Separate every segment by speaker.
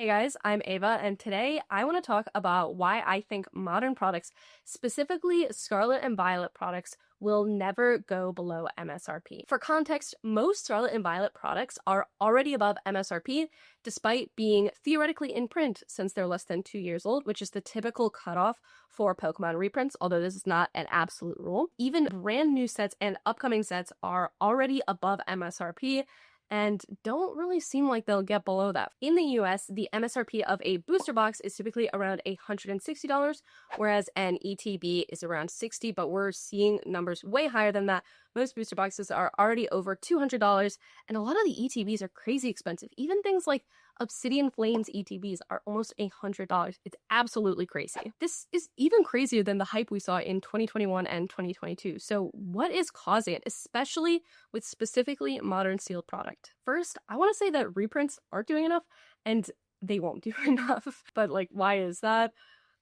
Speaker 1: Hey guys, I'm Ava, and today I want to talk about why I think modern products, specifically Scarlet and Violet products, will never go below MSRP. For context, most Scarlet and Violet products are already above MSRP, despite being theoretically in print since they're less than 2 years old, which is the typical cutoff for Pokemon reprints, although this is not an absolute rule. Even brand new sets and upcoming sets are already above MSRP, and don't really seem like they'll get below that. In the US, the MSRP of a booster box is typically around $160, whereas an ETb is around $60, but we're seeing numbers way higher than that. Most booster boxes are already over $200, and a lot of the ETbs are crazy expensive. Even things like Obsidian Flames ETbs are almost $100. It's absolutely crazy. This is even crazier than the hype we saw in 2021 and 2022. So what is causing it, especially with specifically modern sealed product? First, I want to say that reprints aren't doing enough, and they won't do enough. But why is that?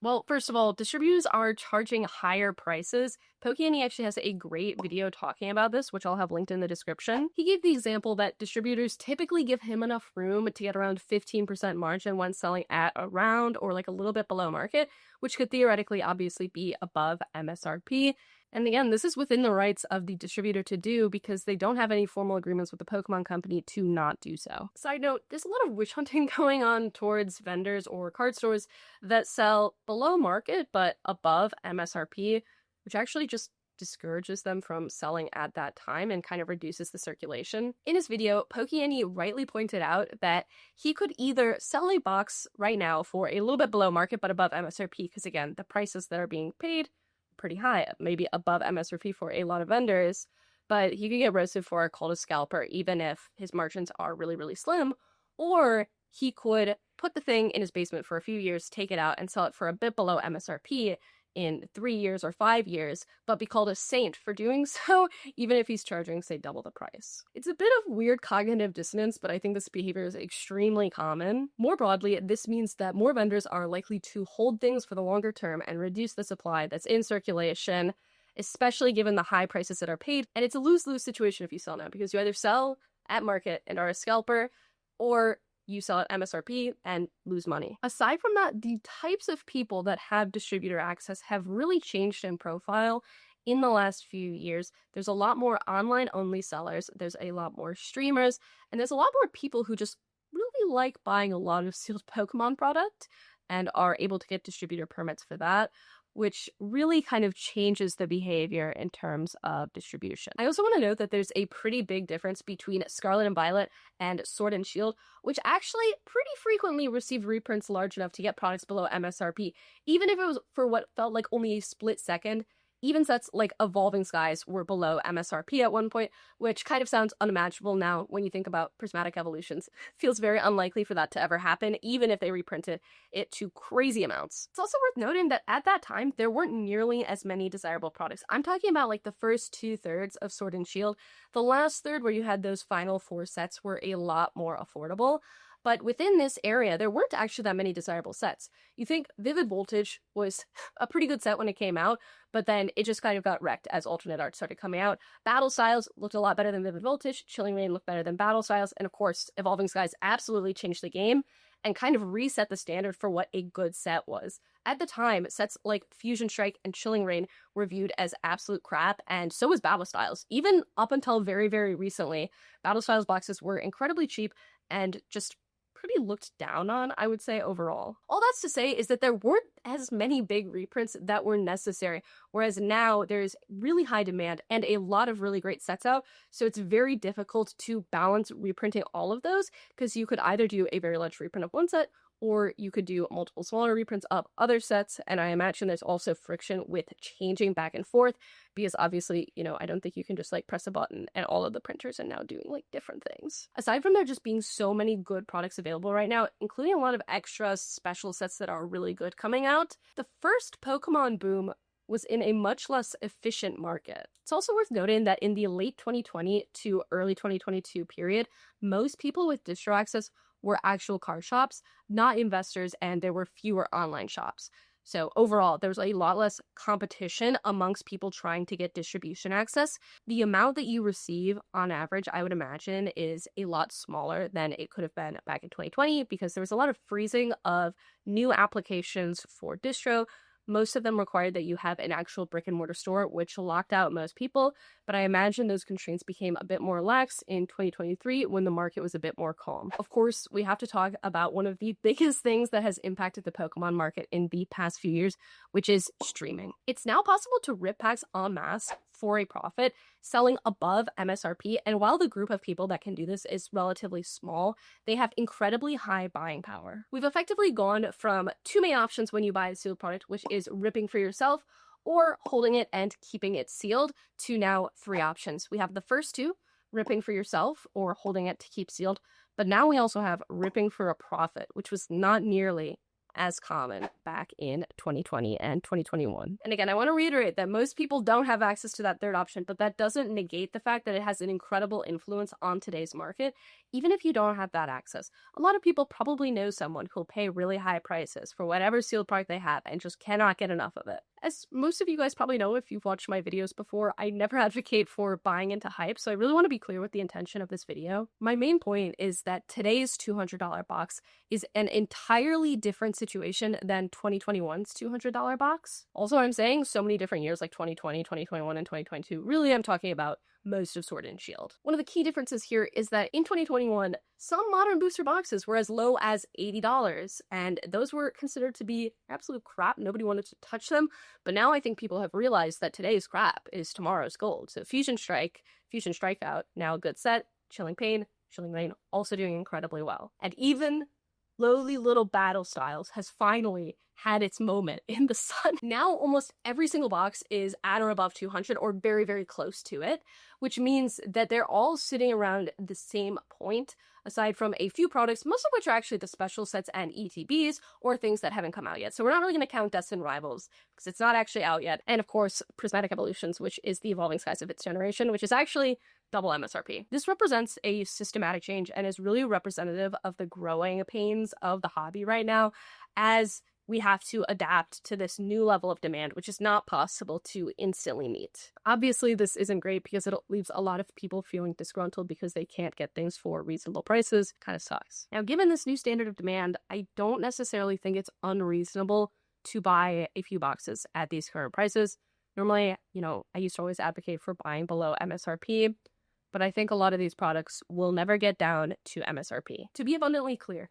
Speaker 1: Well, first of all, distributors are charging higher prices. Pokey actually has a great video talking about this, which I'll have linked in the description. He gave the example that distributors typically give him enough room to get around 15% margin when selling at around or a little bit below market, which could theoretically obviously be above MSRP. And again, this is within the rights of the distributor to do because they don't have any formal agreements with the Pokemon company to not do so. Side note, there's a lot of witch hunting going on towards vendors or card stores that sell below market but above MSRP, which actually just discourages them from selling at that time and kind of reduces the circulation. In his video, Pokey rightly pointed out that he could either sell a box right now for a little bit below market but above MSRP, because again, the prices that are being paid pretty high, maybe above MSRP for a lot of vendors, but he could get roasted for a Cold Scalper even if his margins are really, really slim, or he could put the thing in his basement for a few years, take it out, and sell it for a bit below MSRP in 3 years or 5 years, but be called a saint for doing so, even if he's charging, say, double the price. It's a bit of weird cognitive dissonance, but I think this behavior is extremely common. More broadly, this means that more vendors are likely to hold things for the longer term and reduce the supply that's in circulation, especially given the high prices that are paid. And it's a lose-lose situation if you sell now, because you either sell at market and are a scalper, or you sell at MSRP and lose money. Aside from that, the types of people that have distributor access have really changed in profile in the last few years. There's a lot more online-only sellers, there's a lot more streamers, and there's a lot more people who just really like buying a lot of sealed Pokemon product and are able to get distributor permits for that, which really kind of changes the behavior in terms of distribution. I also want to note that there's a pretty big difference between Scarlet and Violet and Sword and Shield, which actually pretty frequently receive reprints large enough to get products below MSRP, even if it was for what felt like only a split second. Even sets like Evolving Skies were below MSRP at one point, which kind of sounds unimaginable now when you think about prismatic evolutions. Feels very unlikely for that to ever happen, even if they reprinted it to crazy amounts. It's also worth noting that at that time, there weren't nearly as many desirable products. I'm talking about the first 2/3 of Sword and Shield. The last third, where you had those final 4 sets, were a lot more affordable. But within this area, there weren't actually that many desirable sets. You think Vivid Voltage was a pretty good set when it came out, but then it just kind of got wrecked as alternate art started coming out. Battle Styles looked a lot better than Vivid Voltage, Chilling Reign looked better than Battle Styles, and of course, Evolving Skies absolutely changed the game and kind of reset the standard for what a good set was. At the time, sets like Fusion Strike and Chilling Reign were viewed as absolute crap, and so was Battle Styles. Even up until very, very recently, Battle Styles boxes were incredibly cheap and just pretty looked down on, I would say, overall. All that's to say is that there weren't as many big reprints that were necessary, whereas now there's really high demand and a lot of really great sets out, so it's very difficult to balance reprinting all of those, because you could either do a very large reprint of one set, or you could do multiple smaller reprints of other sets, and I imagine there's also friction with changing back and forth, because obviously, I don't think you can just press a button and all of the printers are now doing different things. Aside from there just being so many good products available right now, including a lot of extra special sets that are really good coming out, the first Pokemon boom was in a much less efficient market. It's also worth noting that in the late 2020 to early 2022 period, most people with distro access were actual card shops, not investors, and there were fewer online shops. So overall, there's a lot less competition amongst people trying to get distribution access. The amount that you receive on average, I would imagine, is a lot smaller than it could have been back in 2020 because there was a lot of freezing of new applications for distro. Most of them required that you have an actual brick and mortar store, which locked out most people. But I imagine those constraints became a bit more lax in 2023 when the market was a bit more calm. Of course, we have to talk about one of the biggest things that has impacted the Pokemon market in the past few years, which is streaming. It's now possible to rip packs en masse for a profit, selling above MSRP. And while the group of people that can do this is relatively small, they have incredibly high buying power. We've effectively gone from two main options when you buy a sealed product, which is ripping for yourself or holding it and keeping it sealed, to now three options. We have the first two, ripping for yourself or holding it to keep sealed, but now we also have ripping for a profit, which was not nearly as common back in 2020 and 2021. And again, I want to reiterate that most people don't have access to that third option, but that doesn't negate the fact that it has an incredible influence on today's market. Even if you don't have that access, a lot of people probably know someone who'll pay really high prices for whatever sealed product they have and just cannot get enough of it. As most of you guys probably know if you've watched my videos before, I never advocate for buying into hype, so I really want to be clear with the intention of this video. My main point is that today's $200 box is an entirely different situation than 2021's $200 box. Also, I'm saying so many different years like 2020, 2021, and 2022. Really, I'm talking about most of Sword and Shield. One of the key differences here is that in 2021, some modern booster boxes were as low as $80, and those were considered to be absolute crap. Nobody wanted to touch them, but now I think people have realized that today's crap is tomorrow's gold. So Fusion Strike, Fusion Strikeout, now a good set, Chilling Pain, Chilling Rain, also doing incredibly well. And even lowly little Battle Styles has finally had its moment in the sun. Now almost every single box is at or above 200 or very, very close to it, which means that they're all sitting around the same point, aside from a few products, most of which are actually the special sets and ETbs or things that haven't come out yet. So we're not really going to count Destined Rivals because it's not actually out yet. And of course, Prismatic Evolutions, which is the evolving skies of its generation, which is actually double MSRP. This represents a systematic change and is really representative of the growing pains of the hobby right now, as we have to adapt to this new level of demand, which is not possible to instantly meet. Obviously, this isn't great because it leaves a lot of people feeling disgruntled because they can't get things for reasonable prices. Kind of sucks. Now, given this new standard of demand, I don't necessarily think it's unreasonable to buy a few boxes at these current prices. Normally, I used to always advocate for buying below MSRP, but I think a lot of these products will never get down to MSRP. To be abundantly clear,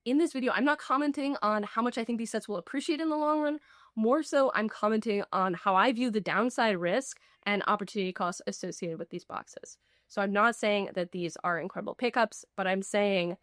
Speaker 1: in this video, I'm not commenting on how much I think these sets will appreciate in the long run. More so, I'm commenting on how I view the downside risk and opportunity costs associated with these boxes. So I'm not saying that these are incredible pickups, but I'm saying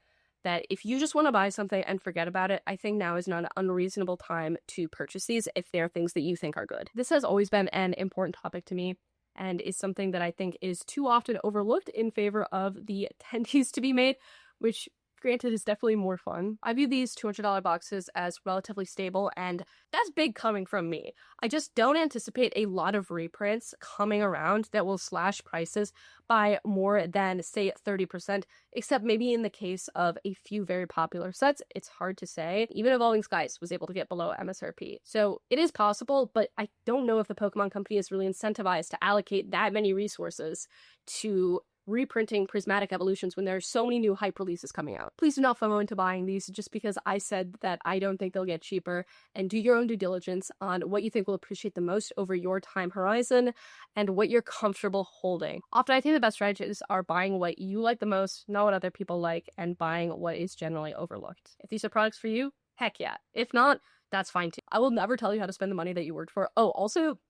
Speaker 1: that if you just want to buy something and forget about it, I think now is not an unreasonable time to purchase these if they're things that you think are good. This has always been an important topic to me and is something that I think is too often overlooked in favor of the attendees to be made, which granted is definitely more fun. I view these $200 boxes as relatively stable, and that's big coming from me. I just don't anticipate a lot of reprints coming around that will slash prices by more than, say, 30%, except maybe in the case of a few very popular sets. It's hard to say. Even Evolving Skies was able to get below MSRP. So it is possible, but I don't know if the Pokemon Company is really incentivized to allocate that many resources to reprinting Prismatic Evolutions when there are so many new hype releases coming out. Please do not FOMO into buying these just because I said that I don't think they'll get cheaper, and do your own due diligence on what you think will appreciate the most over your time horizon and what you're comfortable holding. Often I think the best strategies are buying what you like the most, not what other people like, and buying what is generally overlooked. If these are products for you, heck yeah. If not, that's fine too. I will never tell you how to spend the money that you worked for. Oh, also,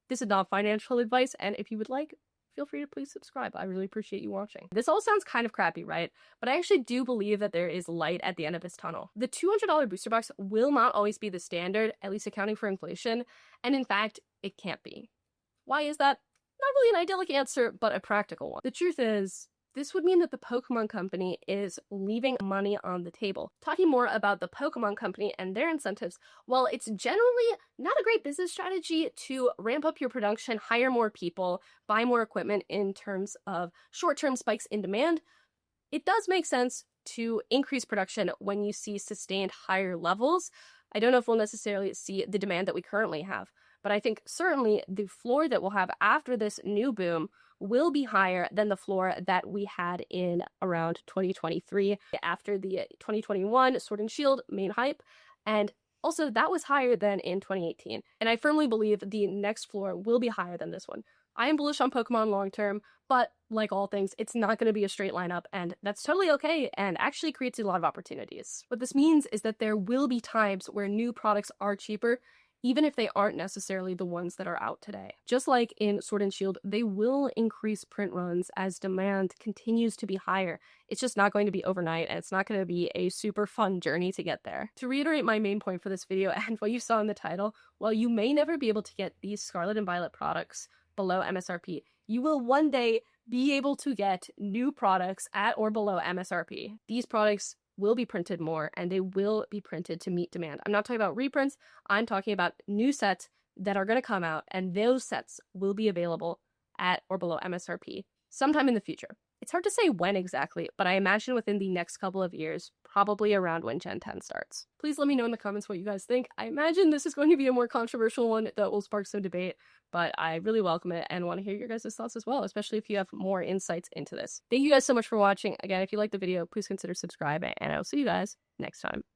Speaker 1: this is not financial advice, and if you would like, feel free to please subscribe. I really appreciate you watching. This all sounds kind of crappy, right? But I actually do believe that there is light at the end of this tunnel. The $200 booster box will not always be the standard, at least accounting for inflation, and in fact, it can't be. Why is that? Not really an idyllic answer, but a practical one. The truth is, this would mean that the Pokemon Company is leaving money on the table. Talking more about the Pokemon Company and their incentives, while it's generally not a great business strategy to ramp up your production, hire more people, buy more equipment in terms of short-term spikes in demand, it does make sense to increase production when you see sustained higher levels I don't know if we'll necessarily see the demand that we currently have, but I think certainly the floor that we'll have after this new boom will be higher than the floor that we had in around 2023 after the 2021 Sword and Shield main hype. And also, that was higher than in 2018. And I firmly believe the next floor will be higher than this one. I am bullish on Pokemon long term, but like all things, it's not going to be a straight line up, and that's totally okay and actually creates a lot of opportunities. What this means is that there will be times where new products are cheaper, even if they aren't necessarily the ones that are out today. Just like in Sword and Shield, they will increase print runs as demand continues to be higher. It's just not going to be overnight, and it's not going to be a super fun journey to get there. To reiterate my main point for this video and what you saw in the title, while you may never be able to get these Scarlet and Violet products below MSRP, you will one day be able to get new products at or below MSRP. These products will be printed more, and they will be printed to meet demand. I'm not talking about reprints, I'm talking about new sets that are going to come out, and those sets will be available at or below MSRP sometime in the future. It's hard to say when exactly, but I imagine within the next couple of years, probably around when Gen 10 starts. Please let me know in the comments what you guys think. I imagine this is going to be a more controversial one that will spark some debate, but I really welcome it and want to hear your guys' thoughts as well, especially if you have more insights into this. Thank you guys so much for watching. Again, if you liked the video, please consider subscribing, and I will see you guys next time.